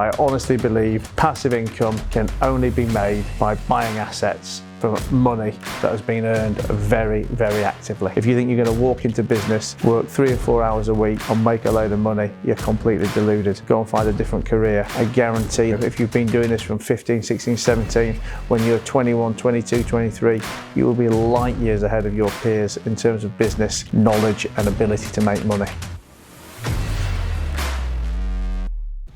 I honestly believe passive income can only be made by buying assets from money that has been earned very, very actively. If you think you're going to walk into business, work 3 or 4 hours a week and make a load of money, you're completely deluded. Go and find a different career. I guarantee if you've been doing this from 15, 16, 17, when you're 21, 22, 23, you will be light years ahead of your peers in terms of business, knowledge and ability to make money.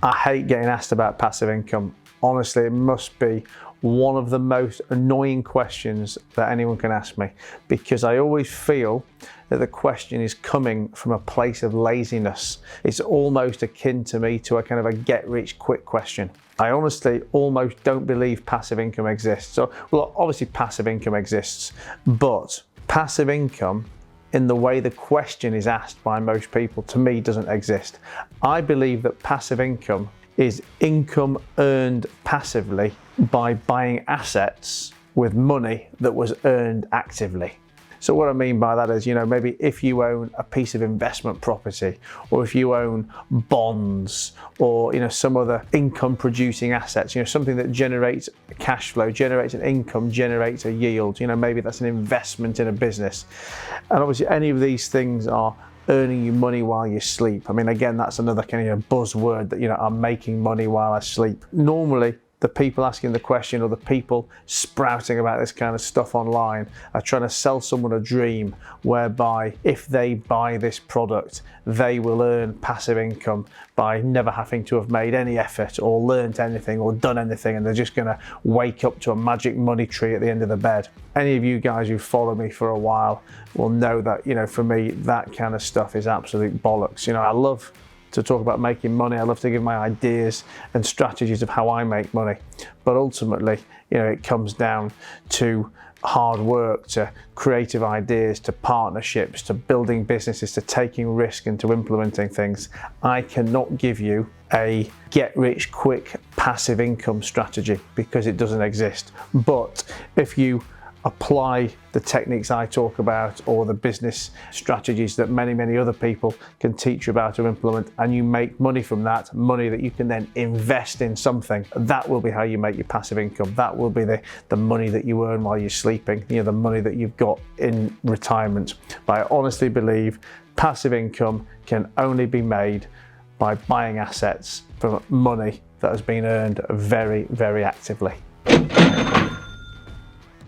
I hate getting asked about passive income. Honestly, it must be one of the most annoying questions that anyone can ask me, because I always feel that the question is coming from a place of laziness. It's almost akin to me to a kind of a get rich quick question. I honestly almost don't believe passive income exists. So, well, obviously passive income exists, but passive income in the way the question is asked by most people, to me, doesn't exist. I believe that passive income is income earned passively by buying assets with money that was earned actively. So what I mean by that is, maybe if you own a piece of investment property, or if you own bonds, or some other income producing assets, something that generates cash flow, generates an income, generates a yield, maybe that's an investment in a business. And obviously any of these things are earning you money while you sleep. I mean, again, that's another kind of buzzword that, I'm making money while I sleep. Normally, the people asking the question or the people sprouting about this kind of stuff online are trying to sell someone a dream whereby if they buy this product, they will earn passive income by never having to have made any effort or learnt anything or done anything, and they're just going to wake up to a magic money tree at the end of the bed. Any of you guys who follow me for a while will know that, for me, that kind of stuff is absolute bollocks. I love to talk about making money. I love to give my ideas and strategies of how I make money. But ultimately, it comes down to hard work, to creative ideas, to partnerships, to building businesses, to taking risk and to implementing things. I cannot give you a get rich quick passive income strategy because it doesn't exist. But if you apply the techniques I talk about or the business strategies that many, many other people can teach you about or implement, and you make money from that, money that you can then invest in something, that will be how you make your passive income. That will be the money that you earn while you're sleeping, the money that you've got in retirement. But I honestly believe passive income can only be made by buying assets from money that has been earned very, very actively.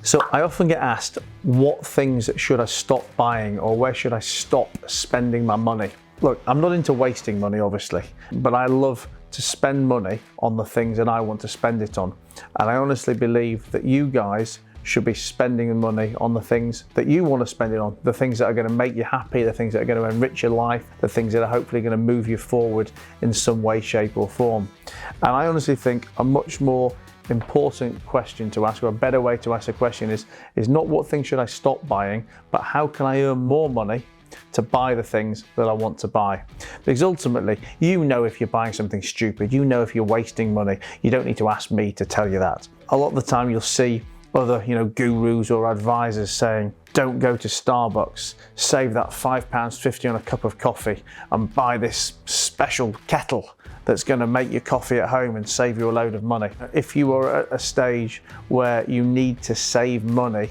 So I often get asked, what things should I stop buying, or where should I stop spending my money? Look, I'm not into wasting money, obviously, but I love to spend money on the things that I want to spend it on. And I honestly believe that you guys should be spending money on the things that you want to spend it on, the things that are going to make you happy, the things that are going to enrich your life, the things that are hopefully going to move you forward in some way, shape or form. And I honestly think a much more important question to ask, or a better way to ask a question is not what things should I stop buying, but how can I earn more money to buy the things that I want to buy? Because ultimately, if you're buying something stupid, if you're wasting money. You don't need to ask me to tell you that. A lot of the time you'll see other gurus or advisors saying, don't go to Starbucks, save that £5.50 on a cup of coffee and buy this special kettle that's going to make your coffee at home and save you a load of money. If you are at a stage where you need to save money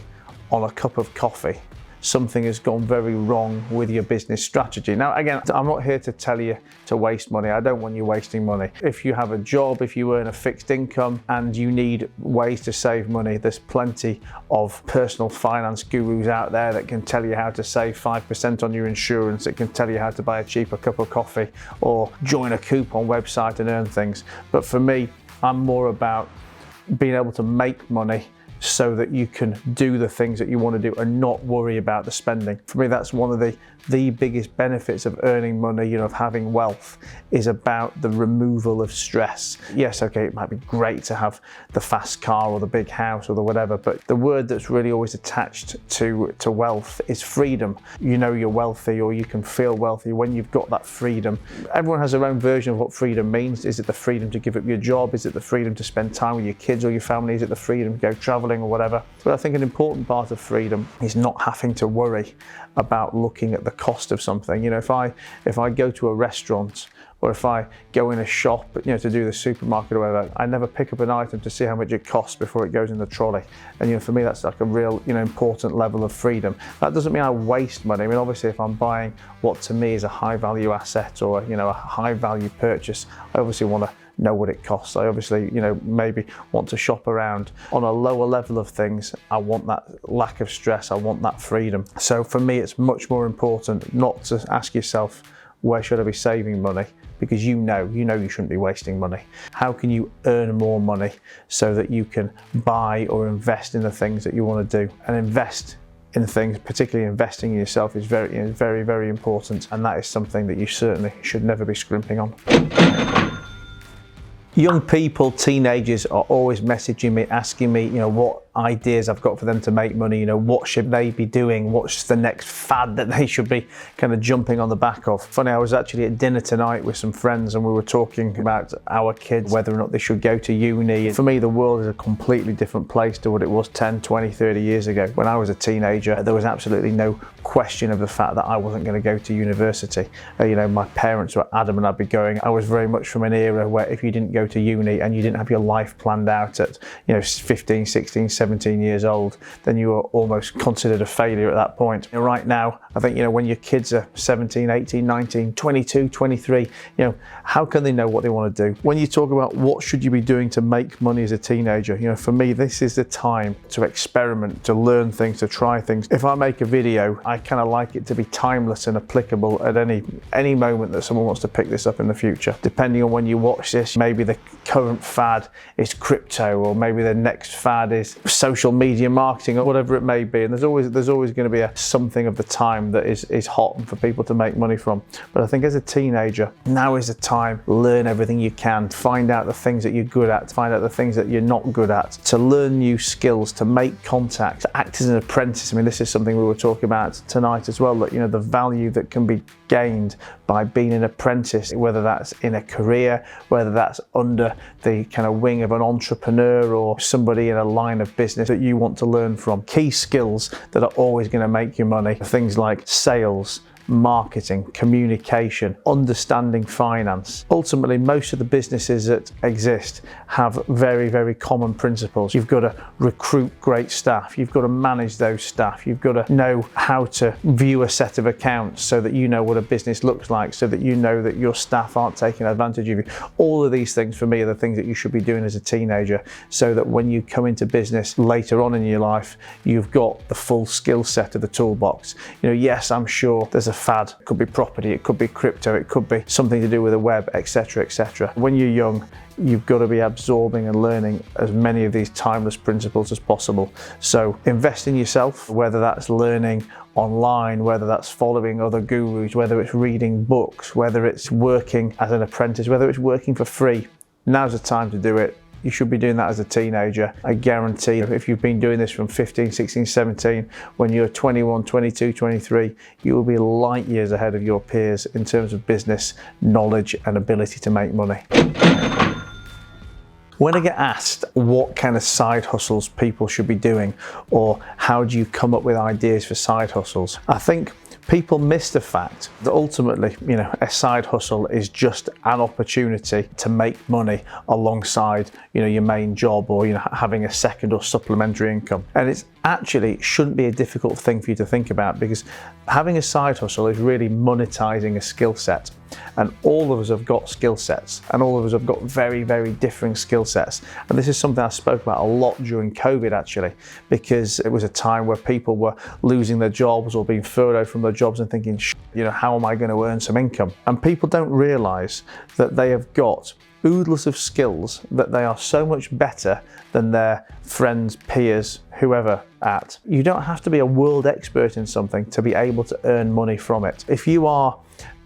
on a cup of coffee, something has gone very wrong with your business strategy. Now, again, I'm not here to tell you to waste money. I don't want you wasting money. If you have a job, if you earn a fixed income and you need ways to save money, there's plenty of personal finance gurus out there that can tell you how to save 5% on your insurance, that can tell you how to buy a cheaper cup of coffee or join a coupon website and earn things. But for me, I'm more about being able to make money so that you can do the things that you want to do and not worry about the spending. For me, that's one of the biggest benefits of earning money, of having wealth, is about the removal of stress. Yes, okay, it might be great to have the fast car or the big house or the whatever, but the word that's really always attached to wealth is freedom. You're wealthy, or you can feel wealthy when you've got that freedom. Everyone has their own version of what freedom means. Is it the freedom to give up your job? Is it the freedom to spend time with your kids or your family? Is it the freedom to go traveling or whatever? But I think an important part of freedom is not having to worry about looking at the cost of something. If I go to a restaurant or if I go in a shop, to do the supermarket or whatever, I never pick up an item to see how much it costs before it goes in the trolley. And for me, that's like a real, important level of freedom. That doesn't mean I waste money. I mean, obviously, if I'm buying what to me is a high value asset or, a high value purchase, I obviously want to know what it costs. I obviously, maybe want to shop around. On a lower level of things, I want that lack of stress, I want that freedom. So for me, it's much more important not to ask yourself, where should I be saving money? Because you know you shouldn't be wasting money. How can you earn more money so that you can buy or invest in the things that you want to do? And invest in things, particularly investing in yourself, is very, very, very important. And that is something that you certainly should never be scrimping on. Young people, teenagers are always messaging me, asking me, what ideas I've got for them to make money, what should they be doing, what's the next fad that they should be kind of jumping on the back of. Funny, I was actually at dinner tonight with some friends and we were talking about our kids, whether or not they should go to uni. For me, the world is a completely different place to what it was 10, 20, 30 years ago. When I was a teenager, there was absolutely no question of the fact that I wasn't going to go to university. My parents were adamant I'd be going. I was very much from an era where if you didn't go to uni and you didn't have your life planned out at 15, 16, 17 years old, then you were almost considered a failure at that point. Right now, I think when your kids are 17, 18, 19, 22, 23, how can they know what they want to do? When you talk about what should you be doing to make money as a teenager, for me, this is the time to experiment, to learn things, to try things. If I make a video, I kind of like it to be timeless and applicable at any moment that someone wants to pick this up in the future. Depending on when you watch this, maybe the current fad is crypto, or maybe the next fad is social media marketing, or whatever it may be. And there's always going to be something of the time that is hot for people to make money from. But I think as a teenager, now is the time. Learn everything you can. Find out the things that you're good at. Find out the things that you're not good at. To learn new skills. To make contacts. To act as an apprentice. I mean, this is something we were talking about tonight as well. That the value that can be gained by being an apprentice, whether that's in a career, whether that's under the kind of wing of an entrepreneur or somebody in a line of business that you want to learn from. Key skills that are always going to make you money. Things like sales, marketing, communication, understanding finance. Ultimately, most of the businesses that exist have very, very common principles. You've got to recruit great staff. You've got to manage those staff. You've got to know how to view a set of accounts so that you know what a business looks like, so that you know that your staff aren't taking advantage of you. All of these things for me are the things that you should be doing as a teenager, so that when you come into business later on in your life, you've got the full skill set of the toolbox. Yes, I'm sure there's a fad. It could be property, it could be crypto, it could be something to do with the web, etc., etc. When you're young, you've got to be absorbing and learning as many of these timeless principles as possible. So invest in yourself, whether that's learning online, whether that's following other gurus, whether it's reading books, whether it's working as an apprentice, whether it's working for free. Now's the time to do it. You should be doing that as a teenager. I guarantee if you've been doing this from 15, 16, 17, when you're 21, 22, 23, you will be light years ahead of your peers in terms of business knowledge and ability to make money. When I get asked what kind of side hustles people should be doing, or how do you come up with ideas for side hustles, I think people miss the fact that ultimately, a side hustle is just an opportunity to make money alongside, your main job, or, having a second or supplementary income. And it shouldn't be a difficult thing for you to think about, because having a side hustle is really monetizing a skill set. And all of us have got skill sets, and all of us have got very, very different skill sets. And this is something I spoke about a lot during COVID, actually, because it was a time where people were losing their jobs or being furloughed from their jobs and thinking, how am I going to earn some income? And people don't realize that they have got oodles of skills that they are so much better than their friends, peers, whoever at. You don't have to be a world expert in something to be able to earn money from it. If you are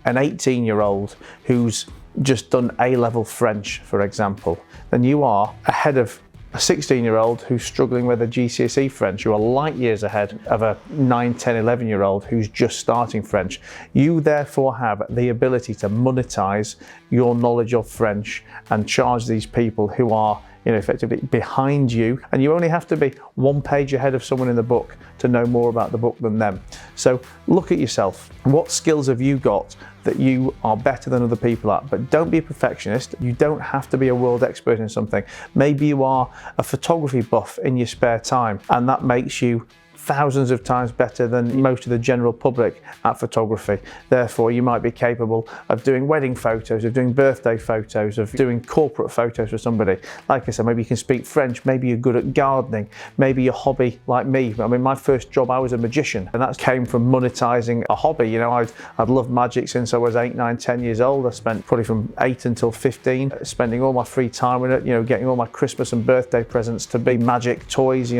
an 18-year-old who's just done A-level French, for example, then you are ahead of a 16-year-old who's struggling with a GCSE French. You are light years ahead of a 9, 10, 11-year-old who's just starting French. You therefore have the ability to monetize your knowledge of French and charge these people who are effectively behind you, and you only have to be one page ahead of someone in the book to know more about the book than them. So look at yourself. What skills have you got that you are better than other people at? But don't be a perfectionist. You don't have to be a world expert in something. Maybe you are a photography buff in your spare time, and that makes you thousands of times better than most of the general public at photography. Therefore, you might be capable of doing wedding photos, of doing birthday photos, of doing corporate photos for somebody. Like I said, maybe you can speak French, maybe you're good at gardening, maybe your hobby, like me. I mean, my first job, I was a magician, and that came from monetizing a hobby. I'd loved magic since I was 8, 9, 10 years old. I spent probably from 8 until 15, spending all my free time with it, getting all my Christmas and birthday presents to be magic toys,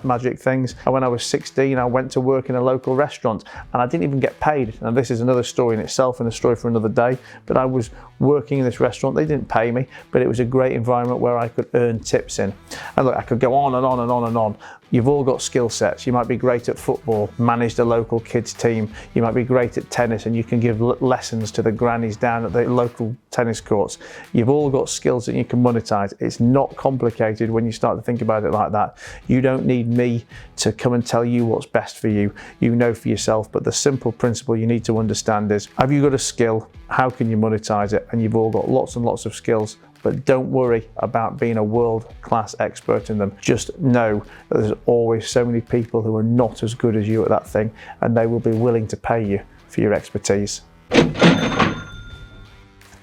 magic things. And when I was 16, I went to work in a local restaurant, and I didn't even get paid. And this is another story in itself and a story for another day. But I was working in this restaurant. They didn't pay me, but it was a great environment where I could earn tips in. And look, I could go on and on and on and on. You've all got skill sets. You might be great at football, manage the local kids team. You might be great at tennis, and you can give lessons to the grannies down at the local tennis courts. You've all got skills that you can monetize. It's not complicated when you start to think about it like that. You don't need me to come and tell you what's best for you. You know for yourself, but the simple principle you need to understand is, have you got a skill? How can you monetize it? And you've all got lots and lots of skills. But don't worry about being a world-class expert in them. Just know that there's always so many people who are not as good as you at that thing, and they will be willing to pay you for your expertise. The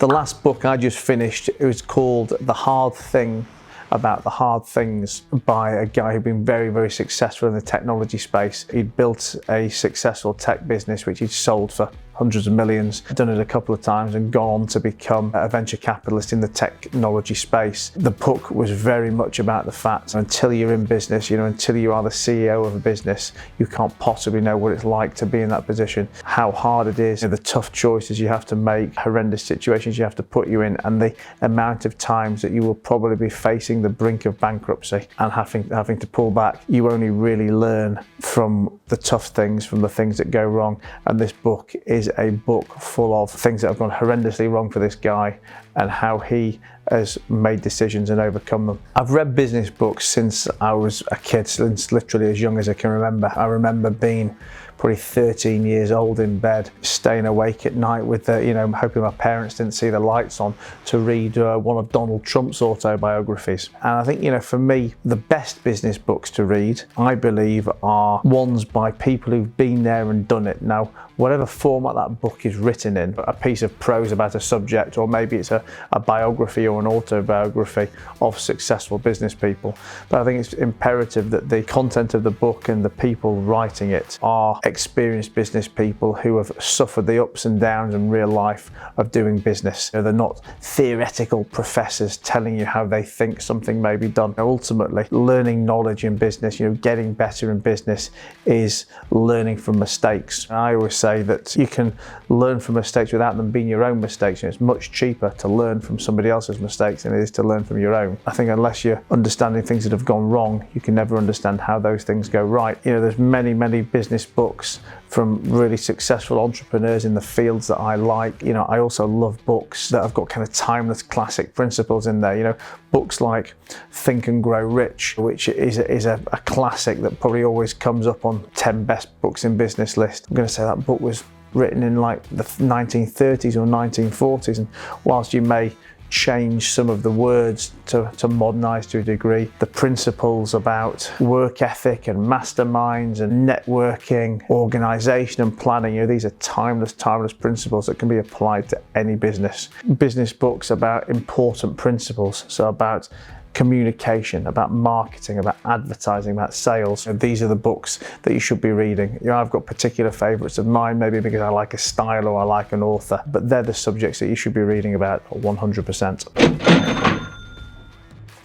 last book I just finished, it was called The Hard Thing, about the hard things, by a guy who'd been very, very successful in the technology space. He'd built a successful tech business which he'd sold for hundreds of millions, done it a couple of times, and gone on to become a venture capitalist in the technology space. The book was very much about the fact, until you're in business, until you are the CEO of a business, you can't possibly know what it's like to be in that position, how hard it is, the tough choices you have to make, horrendous situations you have to put you in, and the amount of times that you will probably be facing the brink of bankruptcy and having to pull back. You only really learn from the tough things, from the things that go wrong, and this book is a book full of things that have gone horrendously wrong for this guy and how he has made decisions and overcome them. I've read business books since I was a kid, since literally as young as I can remember. I remember being probably 13 years old in bed, staying awake at night with hoping my parents didn't see the lights on, to read one of Donald Trump's autobiographies. And I think, for me, the best business books to read, I believe, are ones by people who've been there and done it. Now, whatever format that book is written in, a piece of prose about a subject, or maybe it's a biography or an autobiography of successful business people. But I think it's imperative that the content of the book and the people writing it are experienced business people who have suffered the ups and downs in real life of doing business. They're not theoretical professors telling you how they think something may be done. Ultimately, learning knowledge in business, getting better in business, is learning from mistakes. And I always say that you can learn from mistakes without them being your own mistakes. It's much cheaper to learn from somebody else's mistakes than it is to learn from your own. I think unless you're understanding things that have gone wrong, you can never understand how those things go right. There's many, many business books from really successful entrepreneurs in the fields that I like. I also love books that have got kind of timeless classic principles in there. Books like Think and Grow Rich, which is a classic that probably always comes up on 10 best books in business list. I'm going to say that book was written in like the 1930s or 1940s, and whilst you may change some of the words to modernize to a degree, the principles about work ethic and masterminds and networking, organization and planning, these are timeless principles that can be applied to any business. Business books about important principles, so about communication, about marketing, about advertising, about sales. These are the books that you should be reading. I've got particular favorites of mine, maybe because I like a style or I like an author, but they're the subjects that you should be reading about 100%.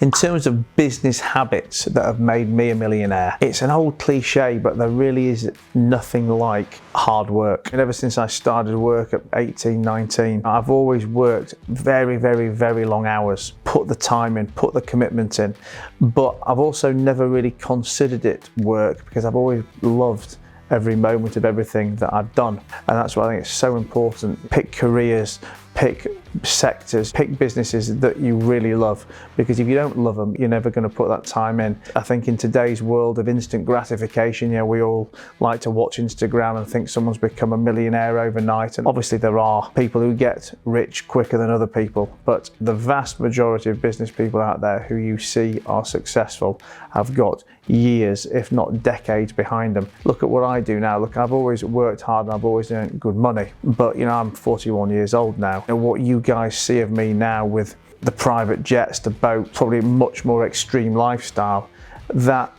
In terms of business habits that have made me a millionaire, it's an old cliche, but there really is nothing like hard work. And ever since I started work at 18, 19, I've always worked very, very, very long hours, put the time in, put the commitment in, but I've also never really considered it work because I've always loved every moment of everything that I've done. And that's why I think it's so important. Pick careers, pick sectors, pick businesses that you really love, because if you don't love them, you're never going to put that time in. I think in today's world of instant gratification, we all like to watch Instagram and think someone's become a millionaire overnight, and obviously there are people who get rich quicker than other people, but the vast majority of business people out there who you see are successful have got years, if not decades behind them. Look at what I do now. Look, I've always worked hard and I've always earned good money, but I'm 41 years old now, and what you guys see of me now with the private jets, the boat, probably much more extreme lifestyle, that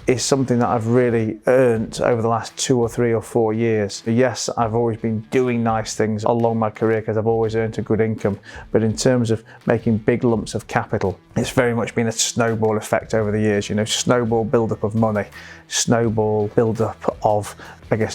is something that I've really earned over the last 2 or 3 or 4 years. Yes, I've always been doing nice things along my career because I've always earned a good income, but in terms of making big lumps of capital, it's very much been a snowball effect over the years. Snowball build-up of money, snowball build-up of,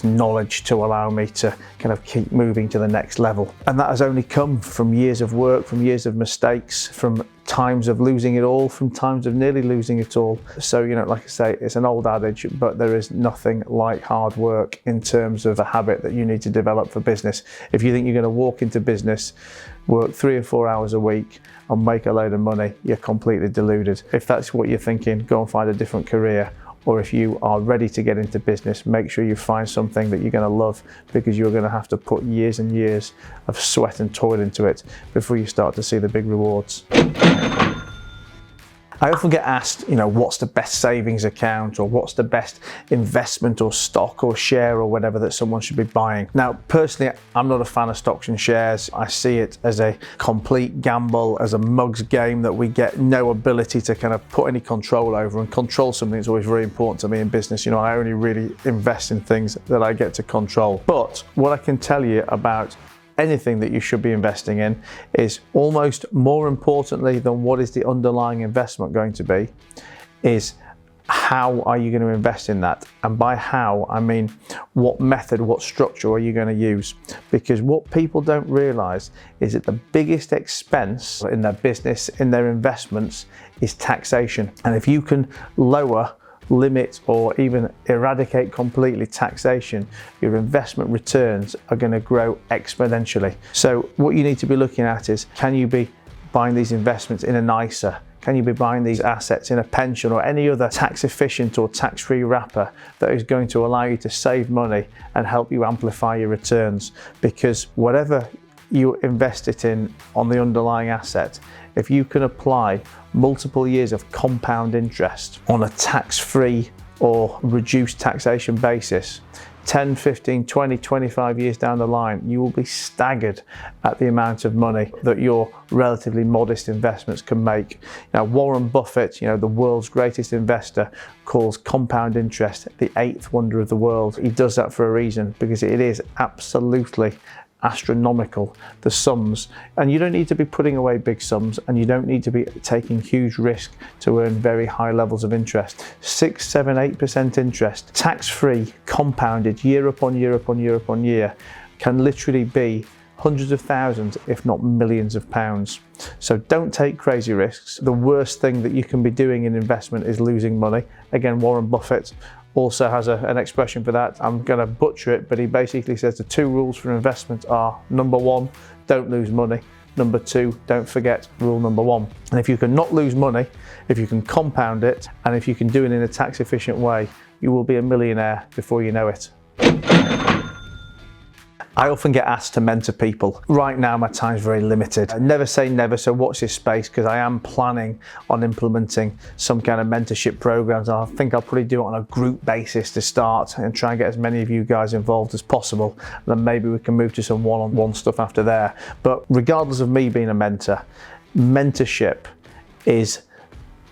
knowledge to allow me to kind of keep moving to the next level. And that has only come from years of work, from years of mistakes, from times of losing it all, from times of nearly losing it all. So, like I say, it's an old adage, but there is nothing like hard work in terms of a habit that you need to develop for business. If you think you're going to walk into business, work 3 or 4 hours a week and make a load of money, you're completely deluded. If that's what you're thinking, go and find a different career. Or if you are ready to get into business, make sure you find something that you're going to love, because you're going to have to put years and years of sweat and toil into it before you start to see the big rewards. I often get asked, what's the best savings account, or what's the best investment or stock or share or whatever that someone should be buying. Now, personally, I'm not a fan of stocks and shares. I see it as a complete gamble, as a mug's game that we get no ability to kind of put any control over, and control something that's always very important to me in business. I only really invest in things that I get to control. But what I can tell you about anything that you should be investing in is, almost more importantly than what is the underlying investment going to be, is how are you going to invest in that? And by how, I mean what method, what structure are you going to use? Because what people don't realize is that the biggest expense in their business, in their investments, is taxation. And if you can lower, limit, or even eradicate completely taxation, your investment returns are going to grow exponentially. So what you need to be looking at is, can you be buying these investments in an ISA? Can you be buying these assets in a pension or any other tax efficient or tax-free wrapper that is going to allow you to save money and help you amplify your returns? Because whatever you invest it in on the underlying asset, if you can apply multiple years of compound interest on a tax-free or reduced taxation basis, 10, 15, 20, 25 years down the line, you will be staggered at the amount of money that your relatively modest investments can make. Now, Warren Buffett, the world's greatest investor, calls compound interest the 8th wonder of the world. He does that for a reason, because it is absolutely astronomical, the sums, and you don't need to be putting away big sums, and you don't need to be taking huge risk to earn very high levels of interest. 6, 7, 8% interest, tax-free, compounded year upon year upon year upon year, can literally be hundreds of thousands, if not millions of pounds. So don't take crazy risks. The worst thing that you can be doing in investment is losing money. Again, Warren Buffett also has an expression for that. I'm going to butcher it, but he basically says the 2 rules for investment are: number 1, don't lose money; number 2, don't forget rule number 1. And if you can not lose money, if you can compound it, and if you can do it in a tax efficient way, you will be a millionaire before you know it. I often get asked to mentor people. Right now, my time's very limited. I never say never, so watch this space, because I am planning on implementing some kind of mentorship programs. I think I'll probably do it on a group basis to start and try and get as many of you guys involved as possible. And then maybe we can move to some one-on-one stuff after there. But regardless of me being a mentor, mentorship is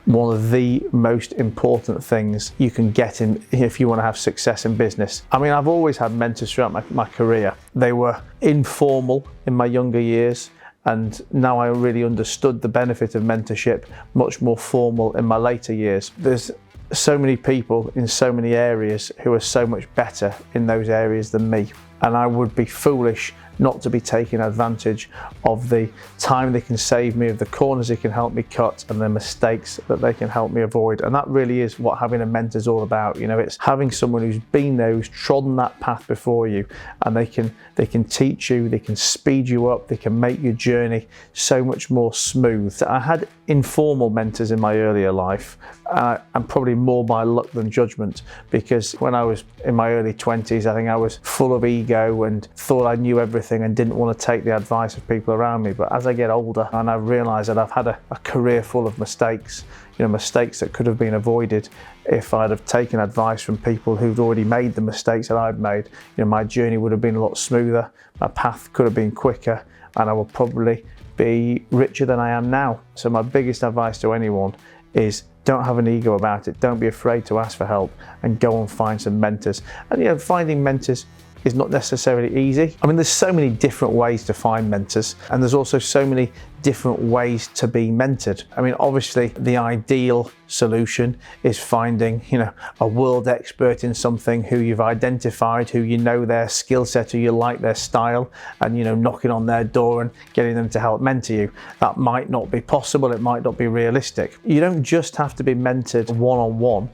one of the most important things you can get in if you want to have success in business. I mean, I've always had mentors throughout my career. They were informal in my younger years, and now I really understood the benefit of mentorship, much more formal in my later years. There's so many people in so many areas who are so much better in those areas than me. and I would be foolish not to be taking advantage of the time they can save me, of the corners they can help me cut, and the mistakes that they can help me avoid. And that really is what having a mentor is all about. You know, it's having someone who's been there, who's trodden that path before you, and they can teach you, they can speed you up, they can make your journey so much more smooth. I had informal mentors in my earlier life, and probably more by luck than judgment, because when I was in my early 20s, I think I was full of ego and thought I knew everything and didn't want to take the advice of people around me. But as I get older and I've realised that I've had a career full of mistakes, you know, mistakes that could have been avoided if I'd have taken advice from people who'd already made the mistakes that I'd made. You know, my journey would have been a lot smoother, my path could have been quicker, and I would probably be richer than I am now. So my biggest advice to anyone is don't have an ego about it. Don't be afraid to ask for help, and go and find some mentors. And you know, finding mentors is not necessarily easy. I mean, there's so many different ways to find mentors, and there's also so many different ways to be mentored. I mean, obviously the ideal solution is finding, you know, a world expert in something who you've identified, who you know their skill set, who you like their style, and, you know, knocking on their door and getting them to help mentor you. That might not be possible, it might not be realistic. You don't just have to be mentored one-on-one.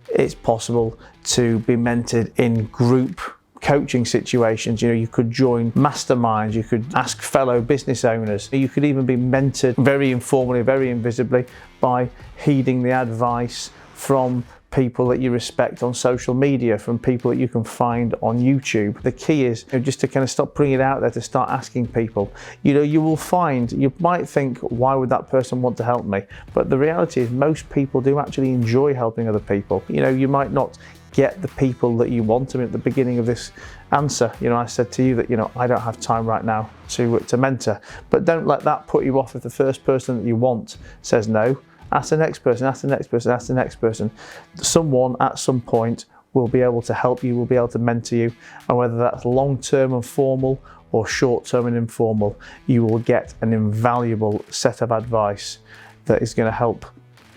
It's possible to be mentored in group coaching situations. You know, you could join masterminds, you could ask fellow business owners, you could even be mentored very informally, very invisibly, by heeding the advice from people that you respect on social media, from people that you can find on YouTube. The key is, you know, just to kind of stop putting it out there, to start asking people. You know, you will find, you might think, why would that person want to help me? But the reality is most people do actually enjoy helping other people. You know, you might not get the people that you want. I mean, at the beginning of this answer, you know, I said to you that, you know, I don't have time right now to mentor. But don't let that put you off if the first person that you want says no. Ask the next person, ask the next person, ask the next person. Someone at some point will be able to help you, will be able to mentor you, and whether that's long-term and formal or short-term and informal, you will get an invaluable set of advice that is going to help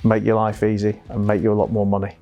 make your life easy and make you a lot more money.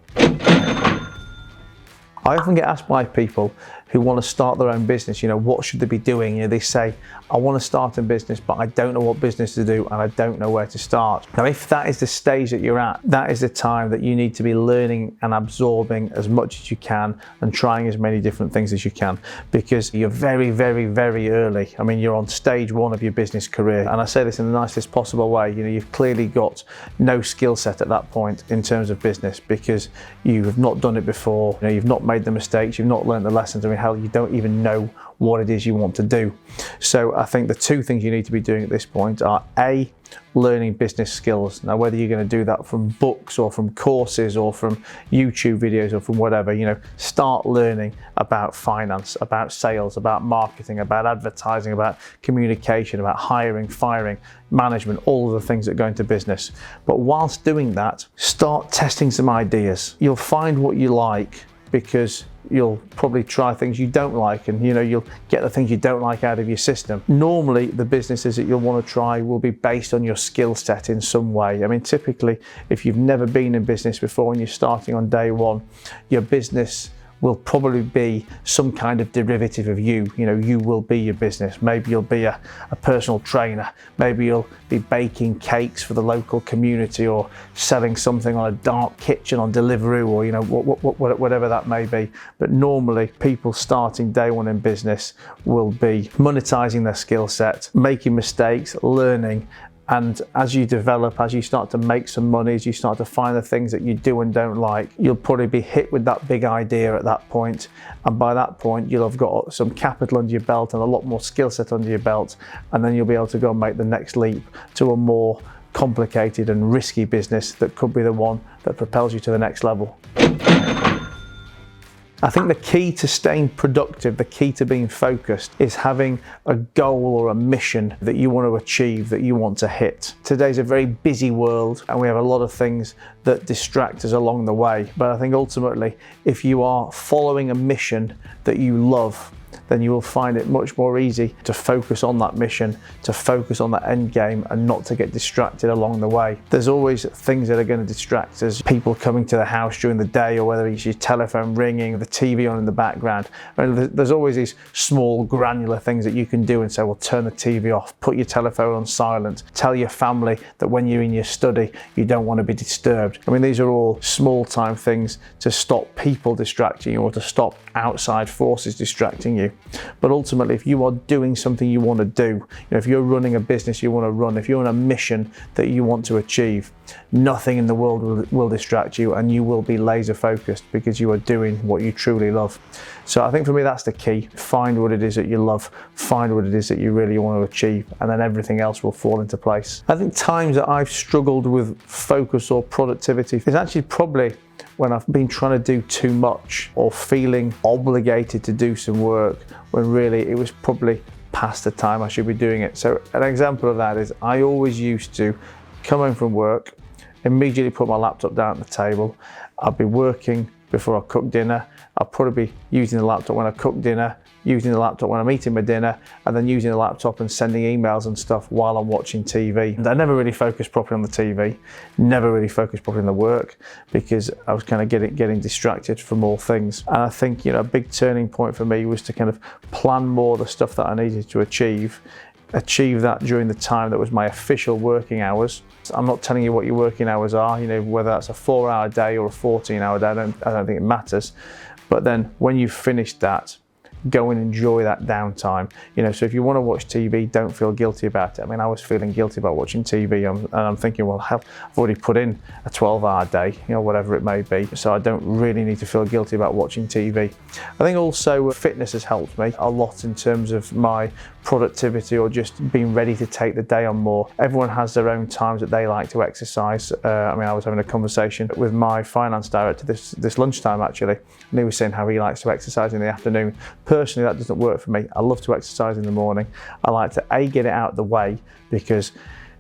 I often get asked by people who want to start their own business, you know, what should they be doing? You know, they say, I want to start a business, but I don't know what business to do, and I don't know where to start. Now, if that is the stage that you're at, that is the time that you need to be learning and absorbing as much as you can and trying as many different things as you can, because you're very, very, very early. I mean, you're on stage one of your business career. And I say this in the nicest possible way. You know, you've clearly got no skill set at that point in terms of business, because you have not done it before. You know, you've not made the mistakes, you've not learned the lessons. I mean, hell, you don't even know what it is you want to do. So I think the two things you need to be doing at this point are A, learning business skills. Now, whether you're going to do that from books or from courses or from YouTube videos or from whatever, you know, start learning about finance, about sales, about marketing, about advertising, about communication, about hiring, firing, management, all of the things that go into business. But whilst doing that, start testing some ideas. You'll find what you like, because you'll probably try things you don't like, and, you know, you'll get the things you don't like out of your system. Normally, the businesses that you'll want to try will be based on your skill set in some way. I mean, typically, if you've never been in business before and you're starting on day one, your business will probably be some kind of derivative of you. You know, you will be your business. Maybe you'll be a personal trainer. Maybe you'll be baking cakes for the local community, or selling something on a dark kitchen on Deliveroo, or, you know, whatever that may be. But normally, people starting day one in business will be monetizing their skill set, making mistakes, learning. And as you develop, as you start to make some money, as you start to find the things that you do and don't like, you'll probably be hit with that big idea at that point. And by that point, you'll have got some capital under your belt and a lot more skill set under your belt. And then you'll be able to go and make the next leap to a more complicated and risky business that could be the one that propels you to the next level. I think the key to staying productive, the key to being focused, is having a goal or a mission that you want to achieve, that you want to hit. Today's a very busy world, and we have a lot of things that distract us along the way. But I think ultimately, if you are following a mission that you love, then you will find it much more easy to focus on that mission, to focus on that end game, and not to get distracted along the way. There's always things that are going to distract us. People coming to the house during the day, or whether it's your telephone ringing, the TV on in the background. I mean, there's always these small granular things that you can do and say, well, turn the TV off, put your telephone on silent, tell your family that when you're in your study, you don't want to be disturbed. I mean, these are all small time things to stop people distracting you or to stop outside forces distracting you. But ultimately, if you are doing something you want to do, if you're running a business you want to run, if you're on a mission that you want to achieve, nothing in the world will distract you, and you will be laser focused because you are doing what you truly love. So I think for me, that's the key. Find what it is that you love, find what it is that you really want to achieve, and then everything else will fall into place. I think times that I've struggled with focus or productivity is actually probably when I've been trying to do too much or feeling obligated to do some work when really it was probably past the time I should be doing it. So an example of that is I always used to come home from work, immediately put my laptop down at the table. I'd be working before I cook dinner. I'll probably be using the laptop when I cook dinner, using the laptop when I'm eating my dinner, and then using the laptop and sending emails and stuff while I'm watching TV. And I never really focused properly on the TV, never really focused properly on the work, because I was kind of getting distracted from all things. And I think, a big turning point for me was to kind of plan more the stuff that I needed to achieve that during the time that was my official working hours. I'm not telling you what your working hours are, whether that's a 4-hour day or a 14-hour day, I don't think it matters. But then when you've finished that, go and enjoy that downtime. So if you want to watch TV, don't feel guilty about it. I mean, I was feeling guilty about watching TV, and I'm thinking, well, I've already put in a 12-hour day, whatever it may be. So I don't really need to feel guilty about watching TV. I think also fitness has helped me a lot in terms of my productivity or just being ready to take the day on more. Everyone has their own times that they like to exercise. I was having a conversation with my finance director this lunchtime actually, and he was saying how he likes to exercise in the afternoon. Personally, that doesn't work for me. I love to exercise in the morning. I like to get it out of the way, because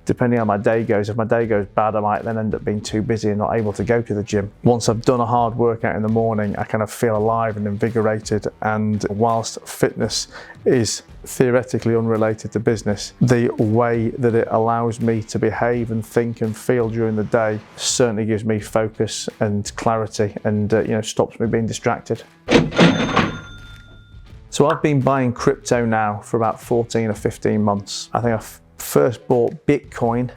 depending on how my day goes, if my day goes bad, I might then end up being too busy and not able to go to the gym. Once I've done a hard workout in the morning, I kind of feel alive and invigorated. And whilst fitness is theoretically unrelated to business, the way that it allows me to behave and think and feel during the day certainly gives me focus and clarity, and stops me being distracted. So I've been buying crypto now for about 14 or 15 months. I think I first bought Bitcoin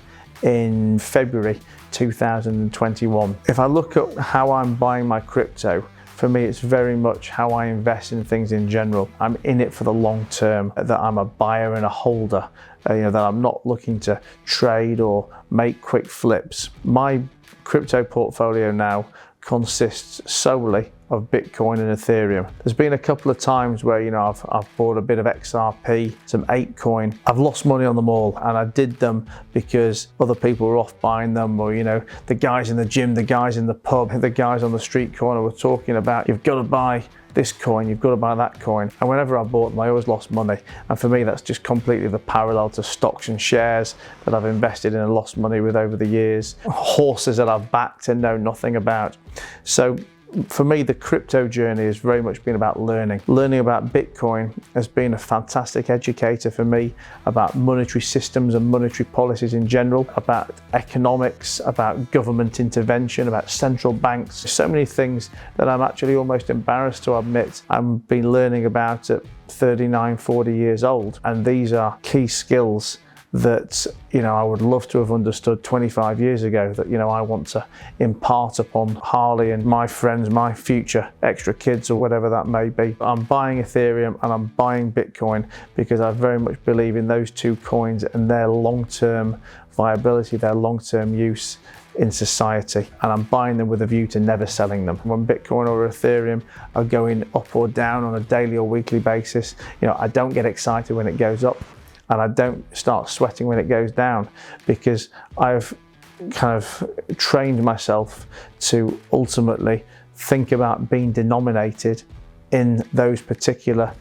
in February 2021. If I look at how I'm buying my crypto, for me, it's very much how I invest in things in general. I'm in it for the long term, that I'm a buyer and a holder, that I'm not looking to trade or make quick flips. My crypto portfolio now consists solely of Bitcoin and Ethereum. There's been a couple of times where I've bought a bit of XRP, some ApeCoin. I've lost money on them all, and I did them because other people were off buying them, or the guys in the gym, the guys in the pub, the guys on the street corner were talking about, you've got to buy this coin, you've got to buy that coin. And whenever I bought them, I always lost money. And for me, that's just completely the parallel to stocks and shares that I've invested in and lost money with over the years. Horses that I've backed and know nothing about. So for me, the crypto journey has very much been about learning. Learning about Bitcoin has been a fantastic educator for me about monetary systems and monetary policies in general, about economics, about government intervention, about central banks. So many things that I'm actually almost embarrassed to admit I've been learning about at 39, 40 years old. And these are key skills that I would love to have understood 25 years ago, that I want to impart upon Harley and my friends, my future extra kids or whatever that may be. I'm buying Ethereum and I'm buying Bitcoin because I very much believe in those two coins and their long-term viability, their long-term use in society, and I'm buying them with a view to never selling them. When Bitcoin or Ethereum are going up or down on a daily or weekly basis, I don't get excited when it goes up, and I don't start sweating when it goes down, because I've kind of trained myself to ultimately think about being denominated in those particular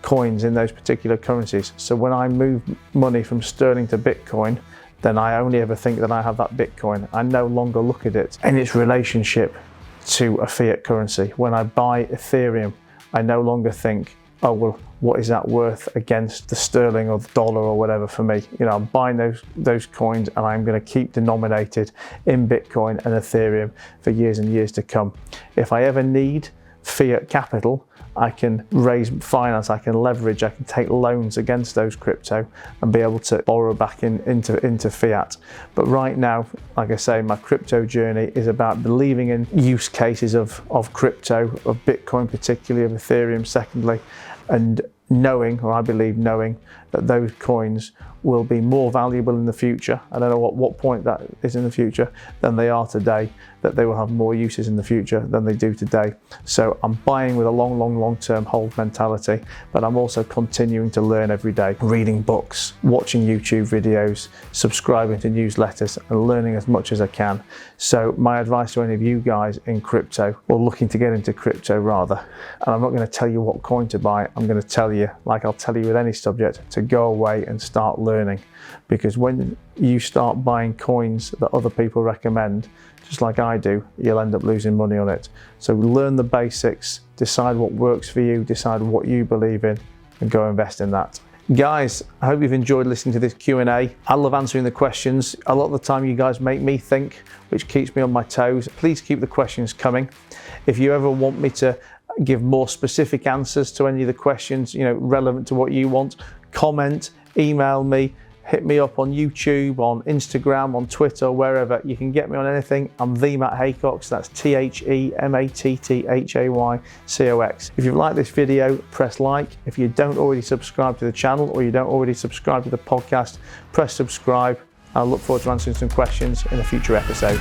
coins, in those particular currencies. So when I move money from sterling to Bitcoin, then I only ever think that I have that Bitcoin. I no longer look at it in its relationship to a fiat currency. When I buy Ethereum, I no longer think oh well, what is that worth against the sterling or the dollar or whatever for me? You know, I'm buying those coins and I'm going to keep denominated in Bitcoin and Ethereum for years and years to come. If I ever need fiat capital, I can raise finance, I can leverage, I can take loans against those crypto and be able to borrow back into fiat. But right now, like I say, my crypto journey is about believing in use cases of crypto, of Bitcoin particularly, of Ethereum secondly, and knowing, or I believe knowing, that those coins will be more valuable in the future. I don't know what point that is in the future than they are today, that they will have more uses in the future than they do today. So I'm buying with a long-term hold mentality, but I'm also continuing to learn every day, reading books, watching YouTube videos, subscribing to newsletters, and learning as much as I can. So my advice to any of you guys in crypto, or looking to get into crypto rather, and I'm not going to tell you what coin to buy, I'm going to tell you, like I'll tell you with any subject, to go away and start learning. Because when you start buying coins that other people recommend, just like I do, you'll end up losing money on it. So learn the basics, decide what works for you, decide what you believe in, and go invest in that. Guys, I hope you've enjoyed listening to this Q&A. I love answering the questions. A lot of the time you guys make me think, which keeps me on my toes. Please keep the questions coming. If you ever want me to give more specific answers to any of the questions, you know, relevant to what you want, comment, email me, hit me up on YouTube, on Instagram, on Twitter, wherever. You can get me on anything. I'm the Matt Haycox. That's TheMattHaycox. If you've liked this video, press like. If you don't already subscribe to the channel, or you don't already subscribe to the podcast, press subscribe. I look forward to answering some questions in a future episode.